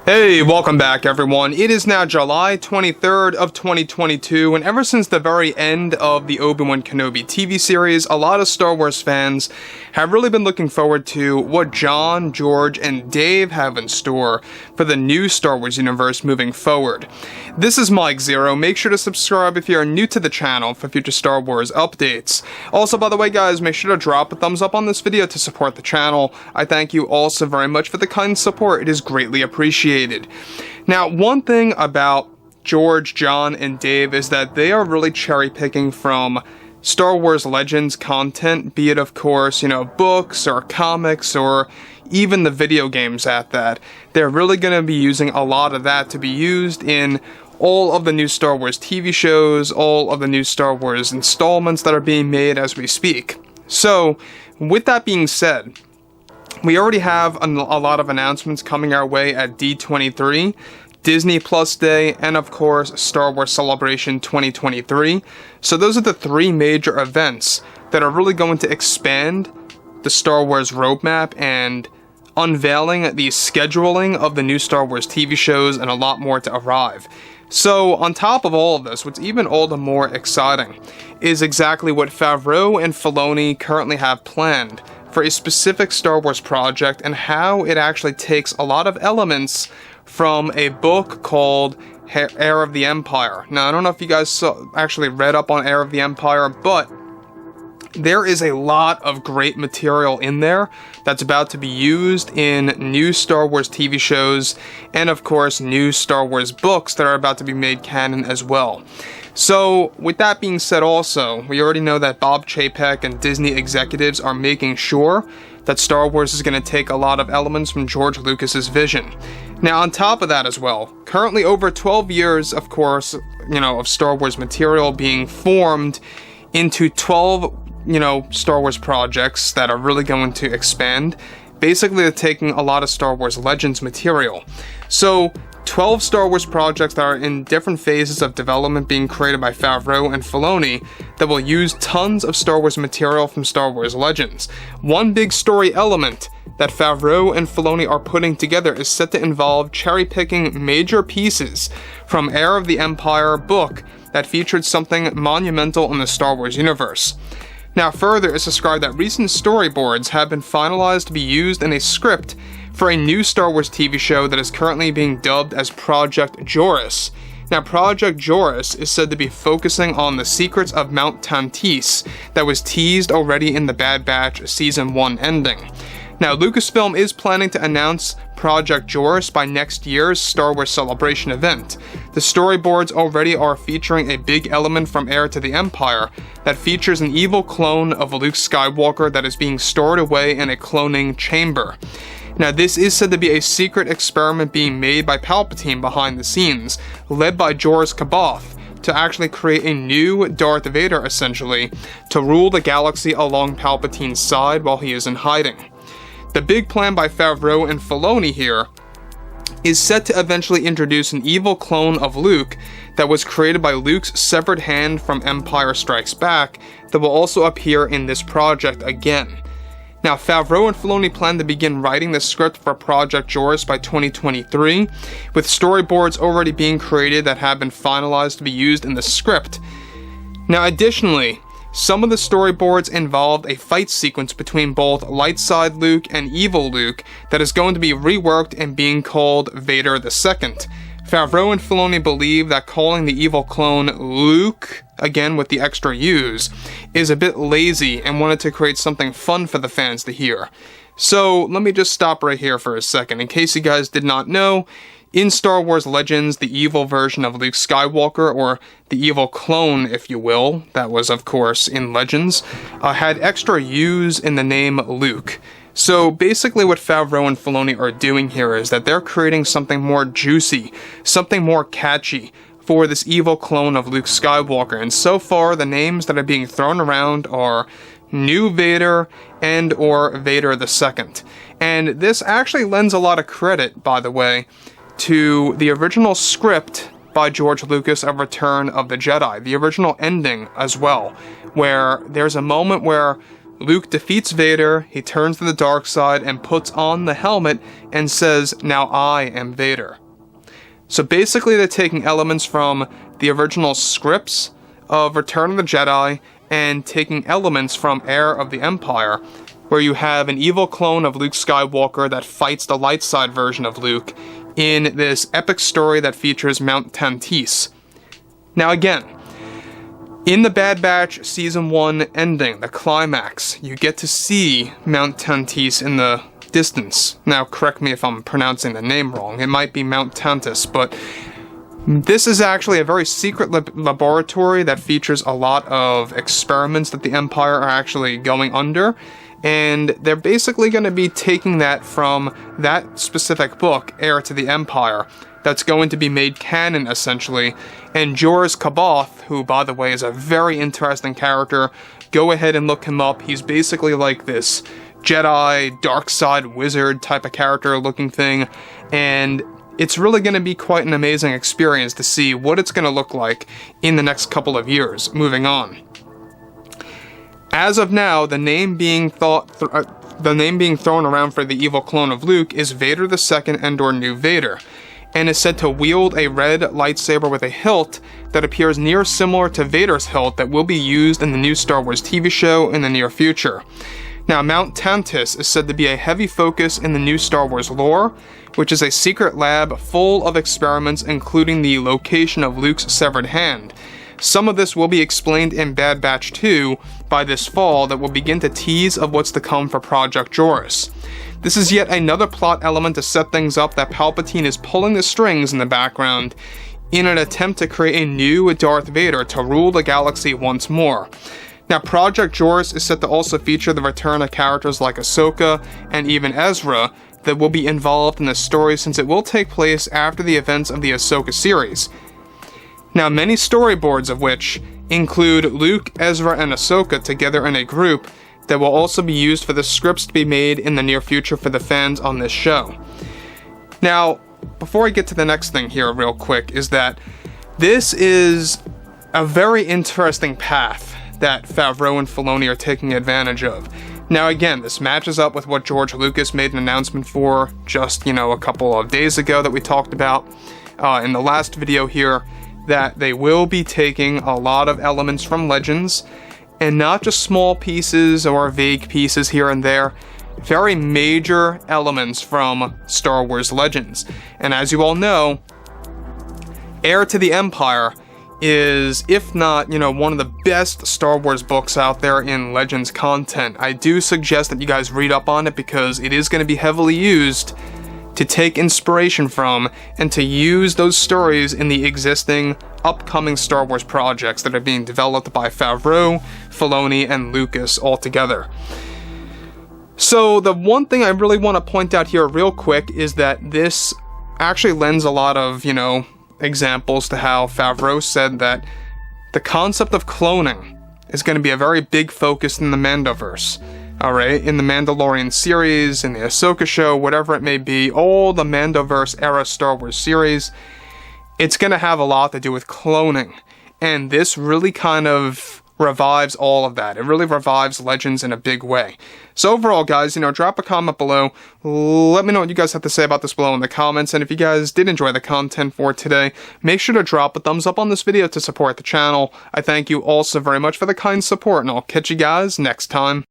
Hey, welcome back everyone. It is now July 23rd of 2022, and ever since the very end of the Obi-Wan Kenobi TV series, a lot of Star Wars fans have really been looking forward to what Jon, George, and Dave have in store for the new Star Wars universe moving forward. This is Mike Zero. Make sure to subscribe if you are new to the channel for future Star Wars updates. Also, by the way guys, make sure to drop a thumbs up on this video to support the channel. I thank you also very much for the kind support. It is greatly appreciated. Now, one thing about George, Jon, and Dave is that they are really cherry-picking from Star Wars Legends content, be it, of course, books or comics or even the video games at that. They're really going to be using a lot of that to be used in all of the new Star Wars TV shows, all of the new Star Wars installments that are being made as we speak. So, with that being said, we already have a lot of announcements coming our way at D23, Disney Plus Day, and of course Star Wars Celebration 2023. So those are the three major events that are really going to expand the Star Wars roadmap and unveiling the scheduling of the new Star Wars TV shows and a lot more to arrive. So on top of all of this, what's even all the more exciting is exactly what Favreau and Filoni currently have planned for a specific Star Wars project, and how it actually takes a lot of elements from a book called Heir of the Empire. Now, I don't know if you guys actually read up on Heir of the Empire, but there is a lot of great material in there that's about to be used in new Star Wars TV shows, and of course new Star Wars books that are about to be made canon as well. So, with that being said also, we already know that Bob Chapek and Disney executives are making sure that Star Wars is going to take a lot of elements from George Lucas's vision. Now, on top of that as well, currently over 12 years, of course, of Star Wars material being formed into 12, Star Wars projects that are really going to expand. Basically, they're taking a lot of Star Wars Legends material. So, 12 Star Wars projects that are in different phases of development being created by Favreau and Filoni that will use tons of Star Wars material from Star Wars Legends. One big story element that Favreau and Filoni are putting together is set to involve cherry-picking major pieces from Heir of the Empire book that featured something monumental in the Star Wars universe. Now, further, it's described that recent storyboards have been finalized to be used in a script for a new Star Wars TV show that is currently being dubbed as Project Jorus. Now, Project Jorus is said to be focusing on the secrets of Mount Tantiss that was teased already in the Bad Batch Season 1 ending. Now, Lucasfilm is planning to announce Project Jorus by next year's Star Wars Celebration event. The storyboards already are featuring a big element from Heir to the Empire that features an evil clone of Luke Skywalker that is being stored away in a cloning chamber. Now, this is said to be a secret experiment being made by Palpatine behind the scenes, led by Jorus C'baoth, to actually create a new Darth Vader, essentially, to rule the galaxy along Palpatine's side while he is in hiding. The big plan by Favreau and Filoni here is set to eventually introduce an evil clone of Luke that was created by Luke's severed hand from Empire Strikes Back that will also appear in this project again. Now, Favreau and Filoni plan to begin writing the script for Project Jorus by 2023, with storyboards already being created that have been finalized to be used in the script. Now, additionally, some of the storyboards involved a fight sequence between both light side Luke and evil Luke that is going to be reworked and being called Vader II. Favreau and Filoni believe that calling the evil clone Luke, again with the extra U's, is a bit lazy and wanted to create something fun for the fans to hear. So let me just stop right here for a second. In case you guys did not know, in Star Wars Legends, the evil version of Luke Skywalker, or the evil clone, if you will, that was of course in Legends, had extra U's in the name Luke. So basically what Favreau and Filoni are doing here is that they're creating something more juicy, something more catchy for this evil clone of Luke Skywalker, and so far the names that are being thrown around are New Vader and or Vader II. And this actually lends a lot of credit, by the way, to the original script by George Lucas of Return of the Jedi, the original ending as well, where there's a moment where Luke defeats Vader, he turns to the dark side and puts on the helmet and says, "Now I am Vader." So basically they're taking elements from the original scripts of Return of the Jedi and taking elements from Heir of the Empire, where you have an evil clone of Luke Skywalker that fights the light side version of Luke in this epic story that features Mount Tantiss. Now again, in the Bad Batch Season 1 ending, the climax, you get to see Mount Tantiss in the distance. Now, correct me if I'm pronouncing the name wrong. It might be Mount Tantiss, but this is actually a very secret laboratory that features a lot of experiments that the Empire are actually going under, and they're basically going to be taking that from that specific book, Heir to the Empire, that's going to be made canon, essentially. And Jorus, who, by the way, is a very interesting character, go ahead and look him up. He's basically like this Jedi, dark side wizard type of character looking thing, and it's really going to be quite an amazing experience to see what it's going to look like in the next couple of years, moving on. As of now, the name being thrown around for the evil clone of Luke is Vader II Andor New Vader, and is said to wield a red lightsaber with a hilt that appears near similar to Vader's hilt that will be used in the new Star Wars TV show in the near future. Now, Mount Tantiss is said to be a heavy focus in the new Star Wars lore, which is a secret lab full of experiments including the location of Luke's severed hand. Some of this will be explained in Bad Batch 2 by this fall that will begin to tease of what's to come for Project Jorus. This is yet another plot element to set things up that Palpatine is pulling the strings in the background in an attempt to create a new Darth Vader to rule the galaxy once more. Now, Project Jorus is set to also feature the return of characters like Ahsoka and even Ezra that will be involved in the story, since it will take place after the events of the Ahsoka series. Now, many storyboards of which include Luke, Ezra, and Ahsoka together in a group that will also be used for the scripts to be made in the near future for the fans on this show. Now, before I get to the next thing here real quick, is that this is a very interesting path that Favreau and Filoni are taking advantage of. Now again, this matches up with what George Lucas made an announcement for just, a couple of days ago that we talked about in the last video here, that they will be taking a lot of elements from Legends, and not just small pieces or vague pieces here and there, very major elements from Star Wars Legends. And as you all know, Heir to the Empire is, if not, one of the best Star Wars books out there in Legends content. I do suggest that you guys read up on it, because it is going to be heavily used to take inspiration from and to use those stories in the existing upcoming Star Wars projects that are being developed by Favreau, Filoni, and Lucas all together. So the one thing I really want to point out here real quick is that this actually lends a lot of, examples to how Favreau said that the concept of cloning is going to be a very big focus in the Mandoverse. Alright, in the Mandalorian series, in the Ahsoka show, whatever it may be, all the Mandoverse era Star Wars series, it's going to have a lot to do with cloning. And this really kind of revives all of that. It really revives Legends in a big way. So overall, guys, drop a comment below. Let me know what you guys have to say about this below in the comments. And if you guys did enjoy the content for today, make sure to drop a thumbs up on this video to support the channel. I thank you all so very much for the kind support, and I'll catch you guys next time.